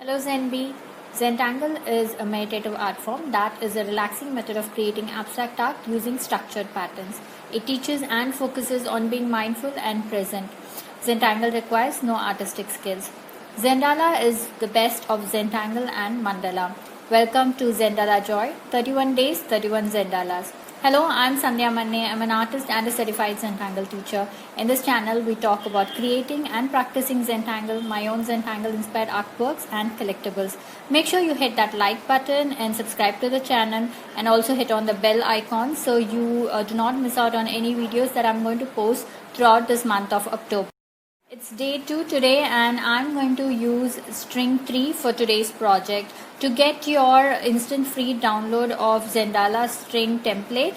Hello Zenb. Zentangle is a meditative art form that is a relaxing method of creating abstract art using structured patterns. It teaches and focuses on being mindful and present. Zentangle requires no artistic skills. Zendala is the best of Zentangle and Mandala. Welcome to Zendala Joy, 31 days, 31 Zendalas. Hello, I'm Sandhya Manne. I'm an artist and a certified Zentangle teacher. In this channel, we talk about creating and practicing Zentangle, my own Zentangle inspired artworks and collectibles. Make sure you hit that like button and subscribe to the channel, and also hit on the bell icon so you do not miss out on any videos that I'm going to post throughout this month of October. It's day 2 today, and I'm going to use string 3 for today's project. To get your instant free download of Zendala string template,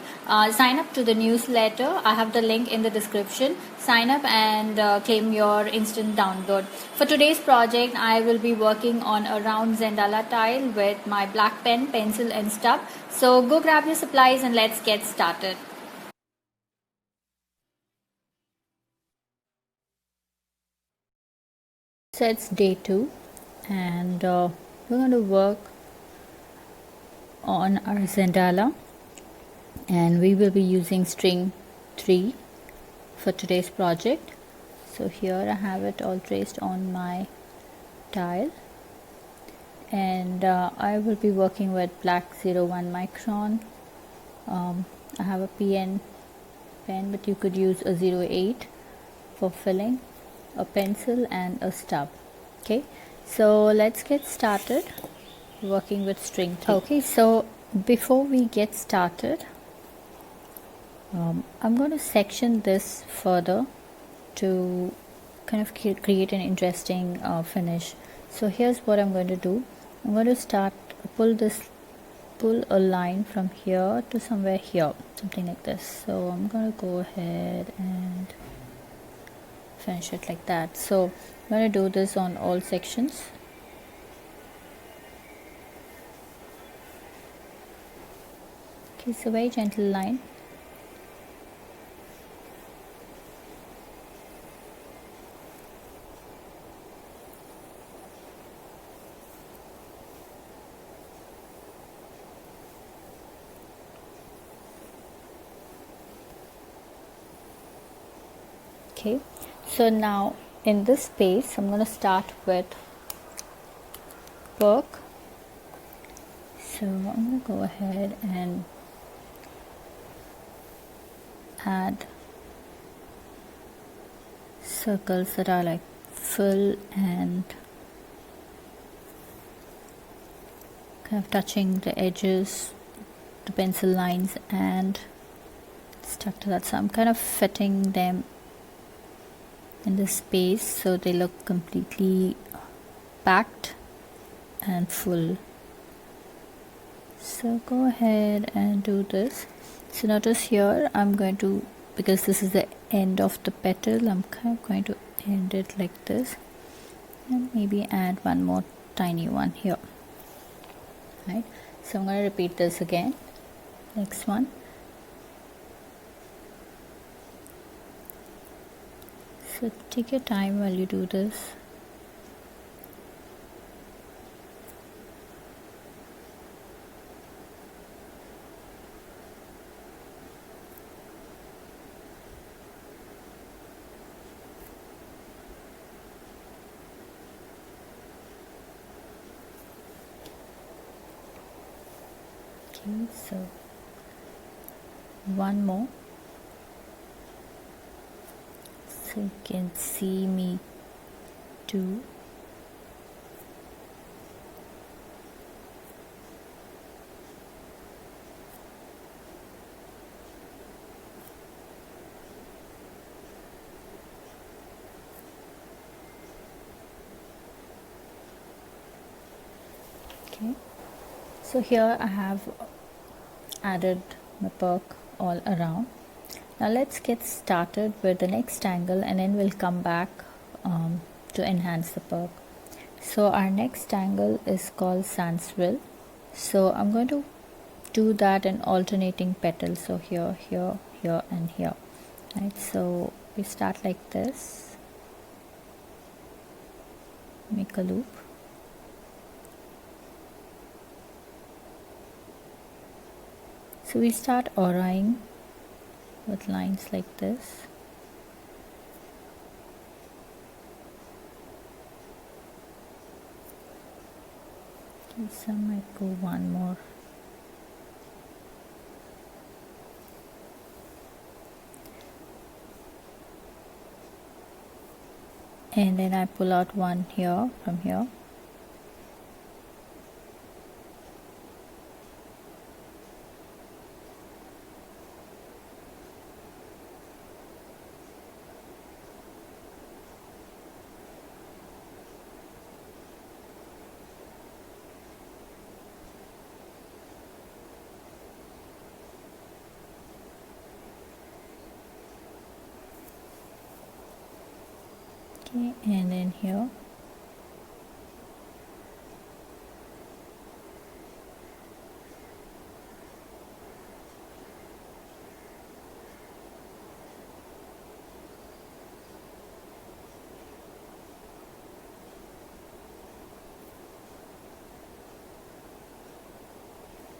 sign up to the newsletter. I have the link in the description. Sign up and claim your instant download. For today's project, I will be working on a round Zendala tile with my black pen, pencil and stub. So go grab your supplies and let's get started. So it's day 2, and we're going to work on our Zendala, and we will be using string 3 for today's project. So here I have it all traced on my tile, and I will be working with black 01 micron. I have a pen, but you could use a 08 for filling, a pencil and a stub. Okay, so let's get started working with string 3. Okay, so before we get started, I'm going to section this further to kind of create an interesting finish. So here's what I'm going to do. I'm going to pull a line from here to somewhere here, something like this. So I'm going to go ahead and finish it like that. So I'm going to do this on all sections. Okay, so very gentle line. Okay, so now in this space I'm going to start with Purk. So I'm going to go ahead and add circles that are like full and kind of touching the edges, the pencil lines, and stuck to that. So I'm kind of fitting them in the space so they look completely packed and full. So go ahead and do this. So notice here I'm going to, because this is the end of the petal, I'm kind of going to end it like this and maybe add one more tiny one here. Right, so I'm going to repeat this again. Next one. So take your time while you do this. Okay, so one more. So you can see me do. Okay, so here I have added my Purk all around. Now let's get started with the next angle, and then we'll come back to enhance the Purk. So our next angle is called Sandswril. So I'm going to do that in alternating petals. So here, here, here and here. Right, so we start like this, make a loop, So we start auraing with lines like this. Okay, so I might go one more. And then I pull out one here from here. Okay, and then here.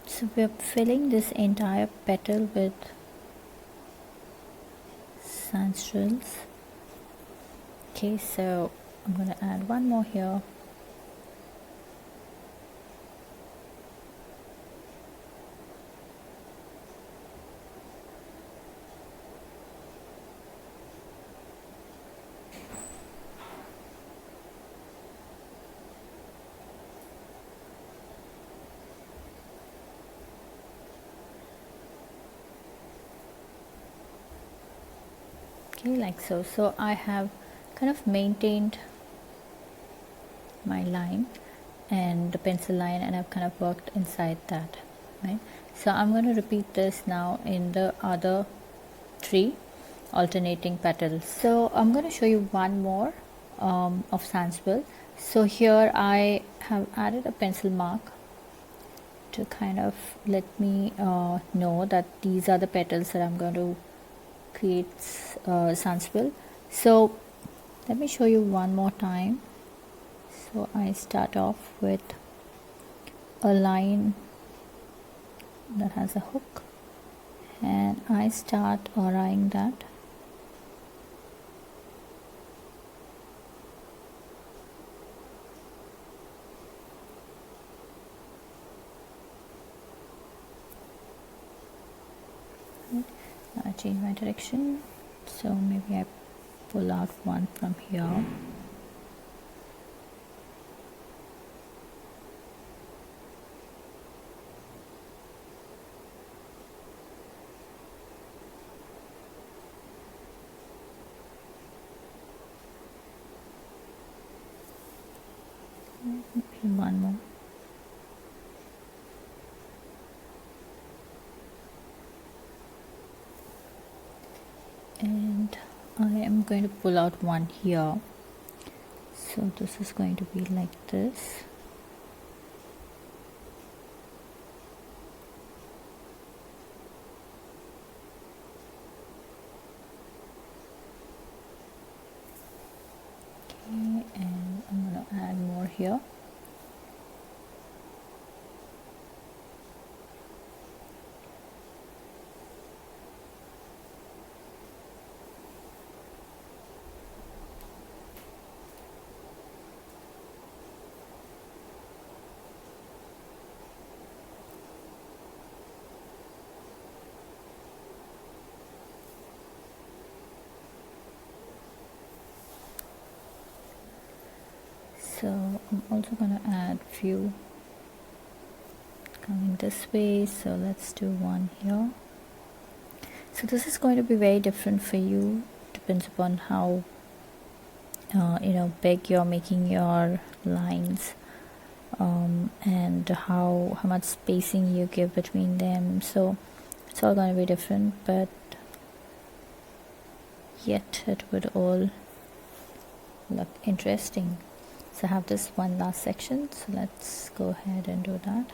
So we're filling this entire petal with Sandswrils. Okay, so I'm going to add one more here. Okay, like so. So I have kind of maintained my line and the pencil line, and I've kind of worked inside that, right? So I'm going to repeat this now in the other 3 alternating petals. So I'm going to show you one more of Sandswril. So here I have added a pencil mark to kind of let me know that these are the petals that I'm going to create Sandswril. So let me show you one more time. So I start off with a line that has a hook, and I start auraing that. Now I change my direction, so maybe I pull out one from here. One more. And I am going to pull out one here. So this is going to be like this. Okay, and I'm going to add more here. So I'm also going to add few coming this way, so let's do one here. So this is going to be very different for you, depends upon how big you're making your lines, and how much spacing you give between them. So it's all going to be different, but yet it would all look interesting. So I have this one last section, so let's go ahead and do that.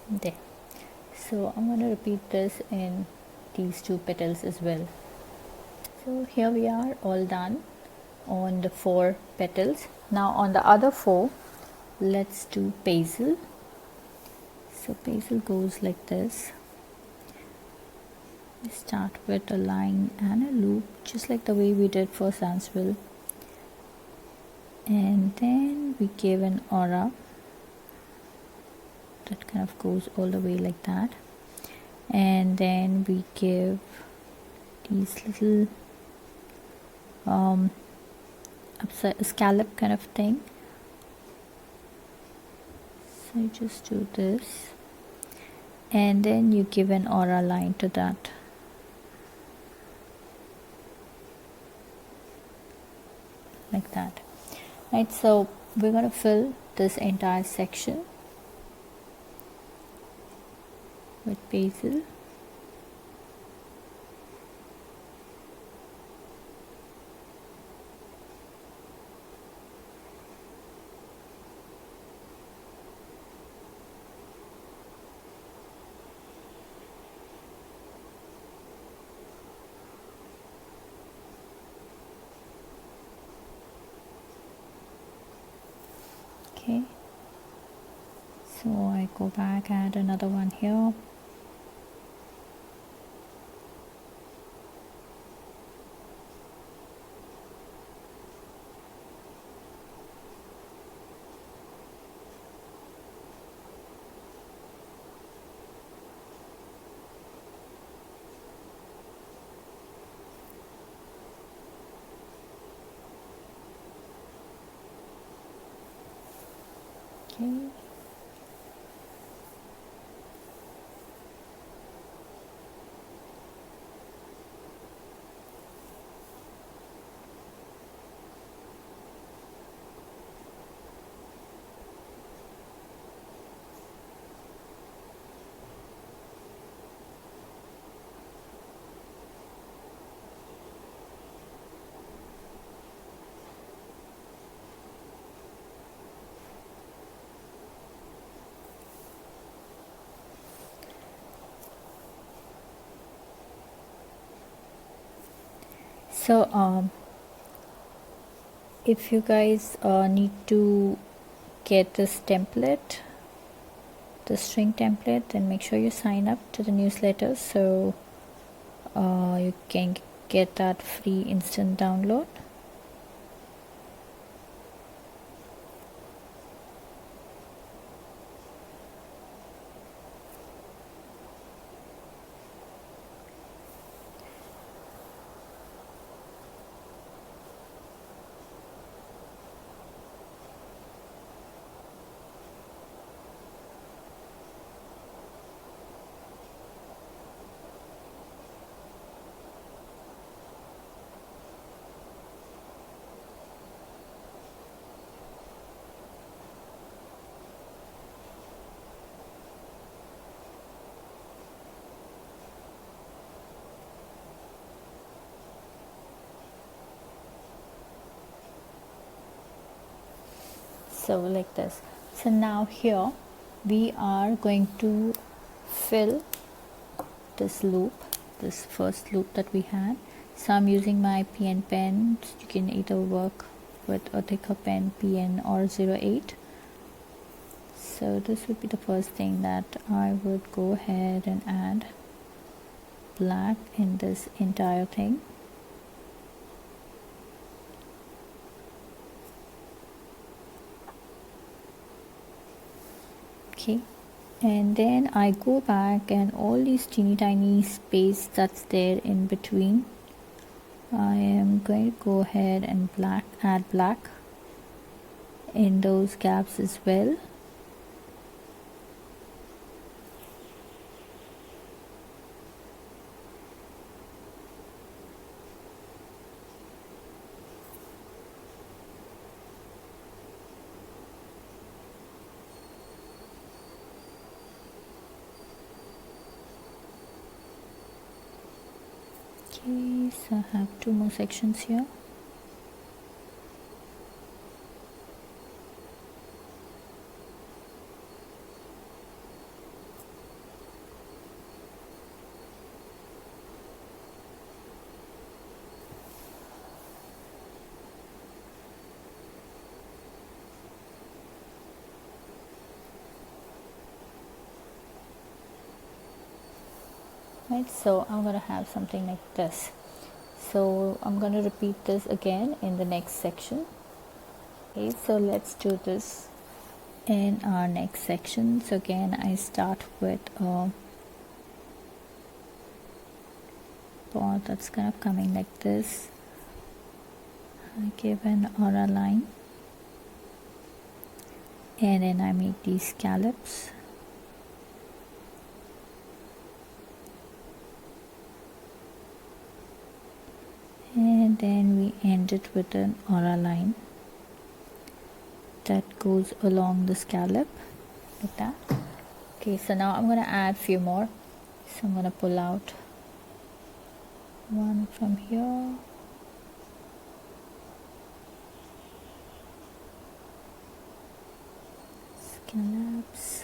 There. So I'm going to repeat this in these two petals as well. So here we are, all done on the 4 petals. Now on the other 4, let's do Paizel. So Paizel goes like this. We start with a line and a loop, just like the way we did for Sandswril, and then we give an aura that kind of goes all the way like that, and then we give these little upside scallop kind of thing. So you just do this, and then you give an aura line to that. Like that, right? So we're going to fill this entire section with Paizel. Okay, so I go back, add another one here. Okay. So if you guys need to get this template, the string template, then make sure you sign up to the newsletter so you can get that free instant download. So like this. So now here we are going to fill this loop, this first loop that we had. So I'm using my PN pen. You can either work with a thicker pen, PN or 08. So this would be the first thing that I would go ahead and add black in this entire thing. Okay, and then I go back, and all these teeny tiny space that's there in between, I am going to go ahead and add black in those gaps as well. Okay, so I have 2 more sections here. right? So I'm going to have something like this. So I'm going to repeat this again in the next section. Okay, so let's do this in our next section. So again, I start with a ball that's kind of coming like this. I give an aura line, and then I make these scallops. And then we end it with an aura line that goes along the scallop like that. Okay, so now I'm going to add a few more. So I'm going to pull out one from here, scallops,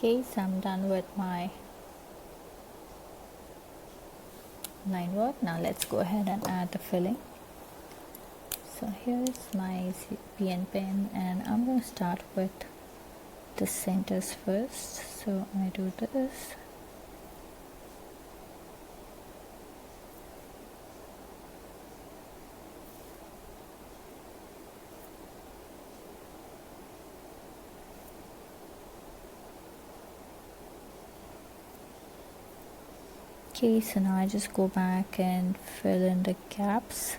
Okay, so I'm done with my line work. Now let's go ahead and add the filling. So here's my PN pen, and I'm going to start with the centers first. So I do this. Okay, so now I just go back and fill in the gaps.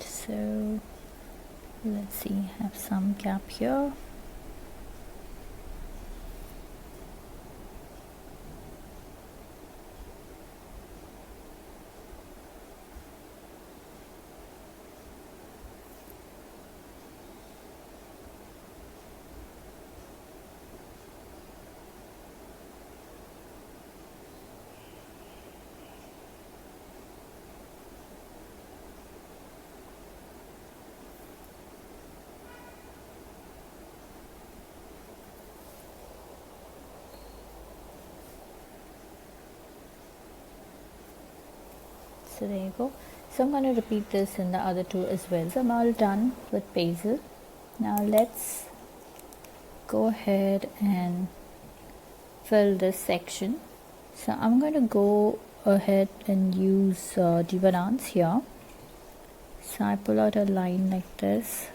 So let's see, have some gap here. So there you go. So I'm going to repeat this in the other two as well. So I'm all done with Paizel. Now let's go ahead and fill this section. So I'm going to go ahead and use Divadance here. So I pull out a line like this,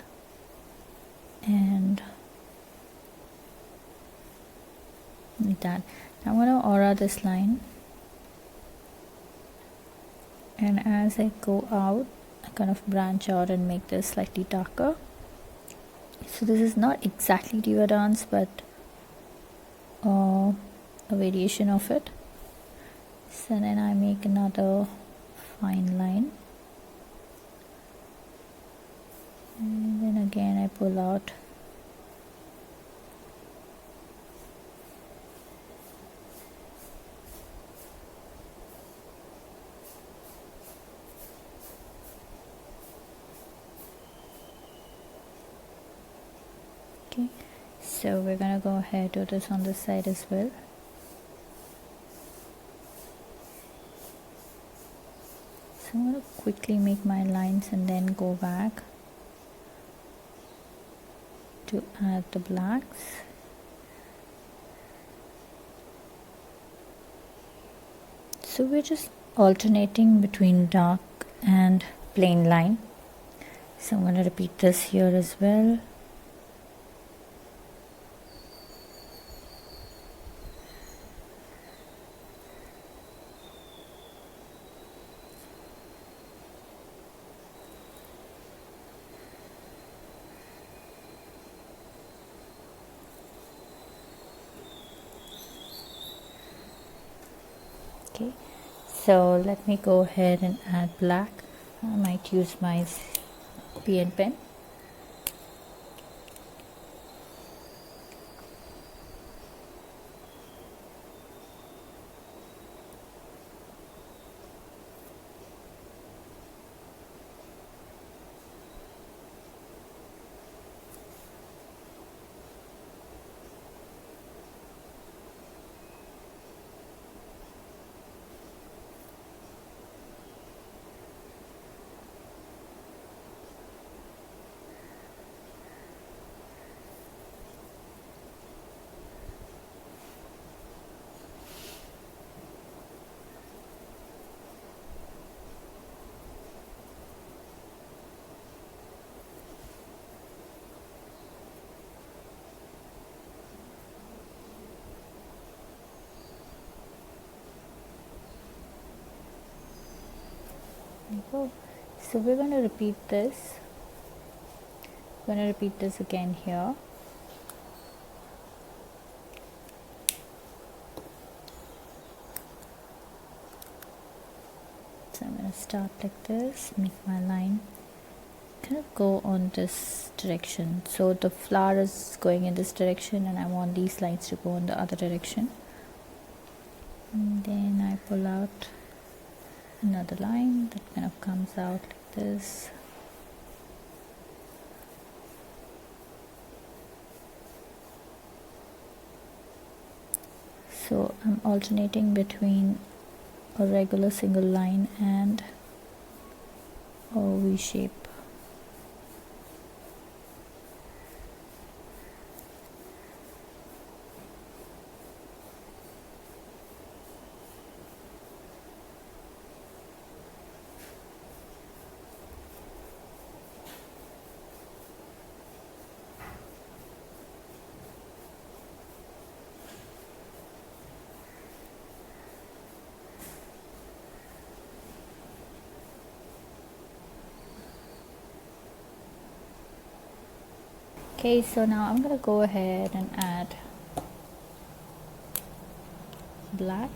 and like that. Now I'm going to aura this line, and as I go out I kind of branch out and make this slightly darker. So this is not exactly Divadance, but a variation of it. So then I make another fine line, and then again I pull out. Okay, so we're gonna go ahead do this on this side as well. So I'm going to quickly make my lines and then go back to add the blacks. So we're just alternating between dark and plain line. So I'm going to repeat this here as well. Okay, so let me go ahead and add black. I might use my pen. So we're going to repeat this. We're going to repeat this again here. So I'm going to start like this, make my line, kind of go on this direction. So the flower is going in this direction and I want these lines to go in the other direction. And then I pull out another line that kind of comes out like this. So I'm alternating between a regular single line and a V shape. Okay, so now I'm going to go ahead and add black.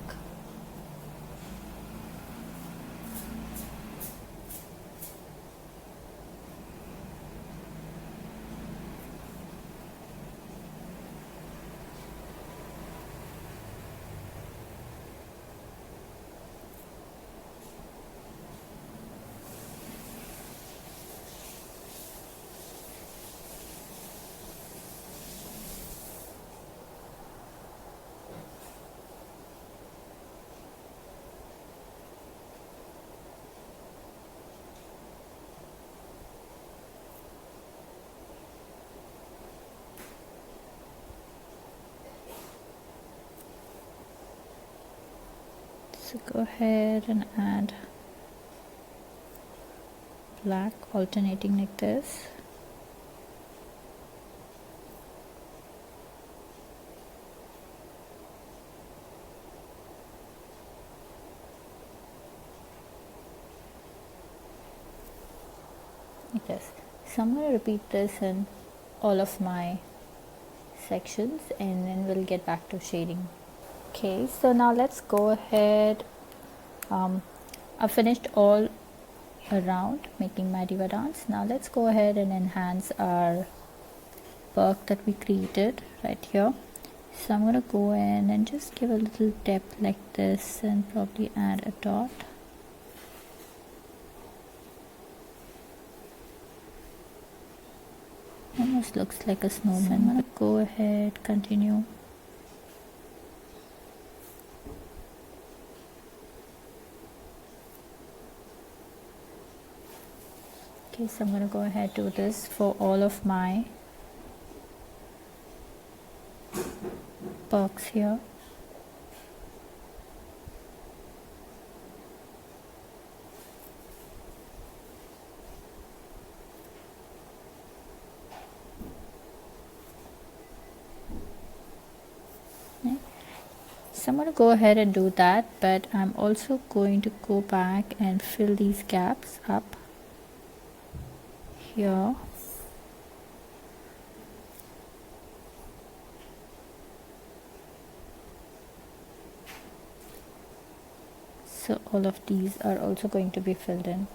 So go ahead and add black, alternating like this. like this. So I'm going to repeat this in all of my sections and then we'll get back to shading. Okay, so now let's go ahead. I've finished all around making my Divadance. Now let's go ahead and enhance our Purk that we created right here. So I'm going to go in and just give a little depth like this and probably add a dot. Almost looks like a snowman. So I'm going to go ahead, continue. Okay, so I'm going to go ahead do this for all of my Purks here. So I'm going to go ahead and do that, but I'm also going to go back and fill these gaps up here. So all of these are also going to be filled in.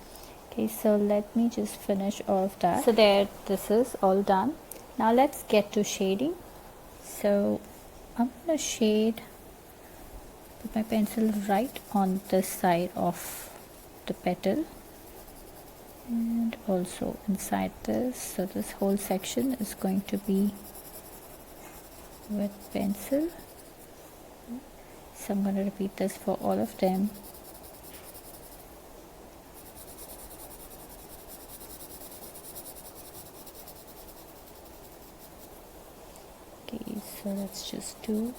Okay, so let me just finish all of that. So there, this is all done. Now let's get to shading. So I'm going to shade with my pencil right on this side of the petal and also inside this. So this whole section is going to be with pencil. So I'm going to repeat this for all of them. Okay, so let's just do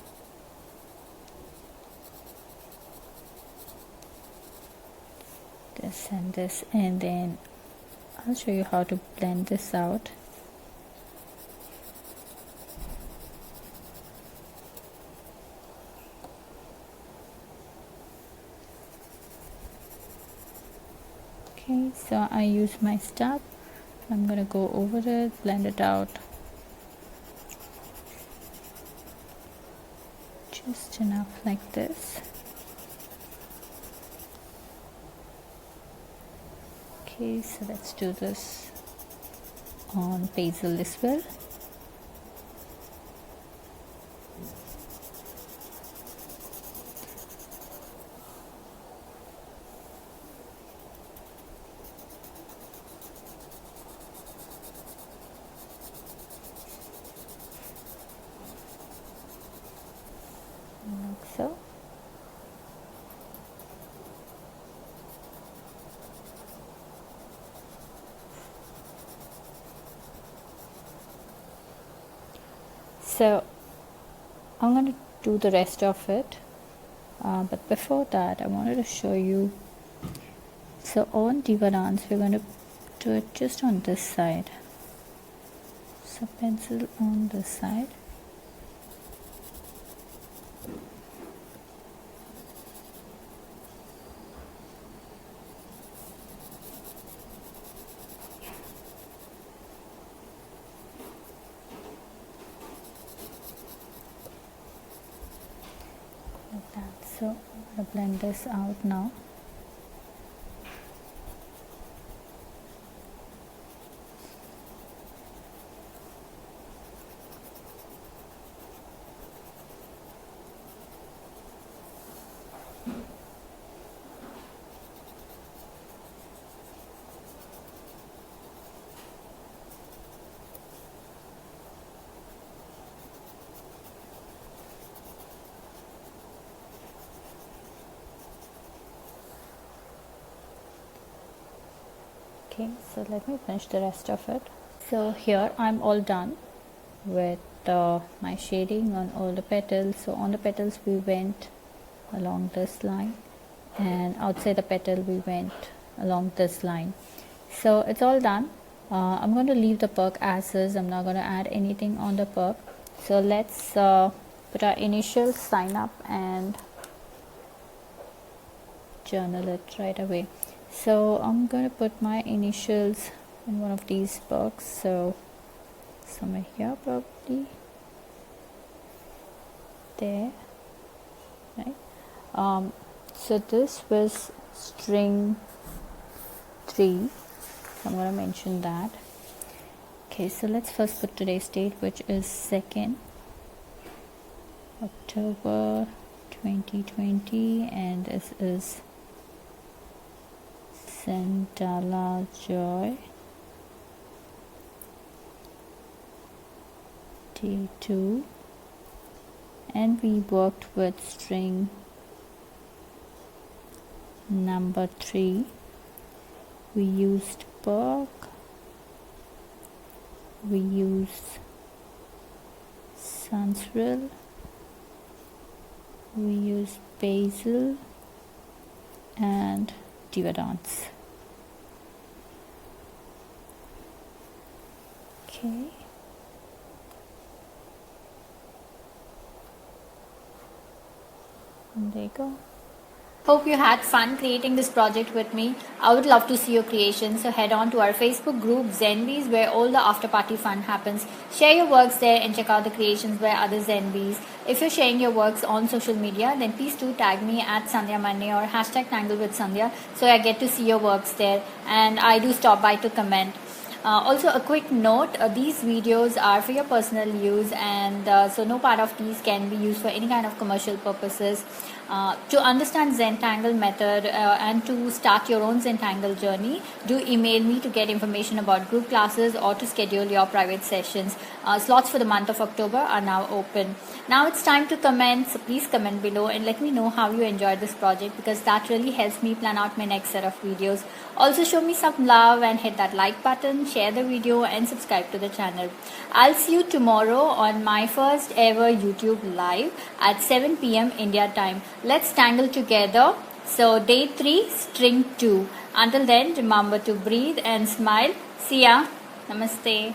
this and this, and then I'll show you how to blend this out. Okay, so I use my stub. I'm gonna go over it, blend it out just enough like this. Okay, so let's do this on Paizel as well. Like so. So I'm going to do the rest of it, but before that I wanted to show you. So on Divadance we're going to do it just on this side. So pencil on this side. Like that. So I'm going to blend this out now. Okay, so let me finish the rest of it. So here I'm all done with my shading on all the petals. So on the petals we went along this line, and outside the petal we went along this line. So it's all done. I'm going to leave the Purk as is. I'm not going to add anything on the Purk. So let's put our initials, sign up, and journal it right away. So I'm going to put my initials in one of these books. So somewhere here, probably there, right? So this was string 3. I'm going to mention that. Okay, so let's first put today's date, which is 2nd October 2020, and this is Zendala Joy, day 2, and we worked with string number 3. We used Purk, we used Sandswril, we used Paizel and Divadance. Okay. And there you go. Hope you had fun creating this project with me. I would love to see your creations, so head on to our Facebook group Zenbees, where all the after party fun happens. Share your works there and check out the creations by other Zenbees. If you're sharing your works on social media, then please do tag me at Sandhya Manne or hashtag Tangle with Sandhya, so I get to see your works there, and I do stop by to comment. Also, a quick note, these videos are for your personal use, and so no part of these can be used for any kind of commercial purposes. To understand Zentangle method and to start your own Zentangle journey, do email me to get information about group classes or to schedule your private sessions. Slots for the month of October are now open. Now it's time to comment, so please comment below and let me know how you enjoyed this project, because that really helps me plan out my next set of videos. Also show me some love and hit that like button, share the video and subscribe to the channel. I'll see you tomorrow on my first ever YouTube live at 7 p.m. India time. Let's tangle together. So day 3, string 2. Until then, remember to breathe and smile. See ya. Namaste.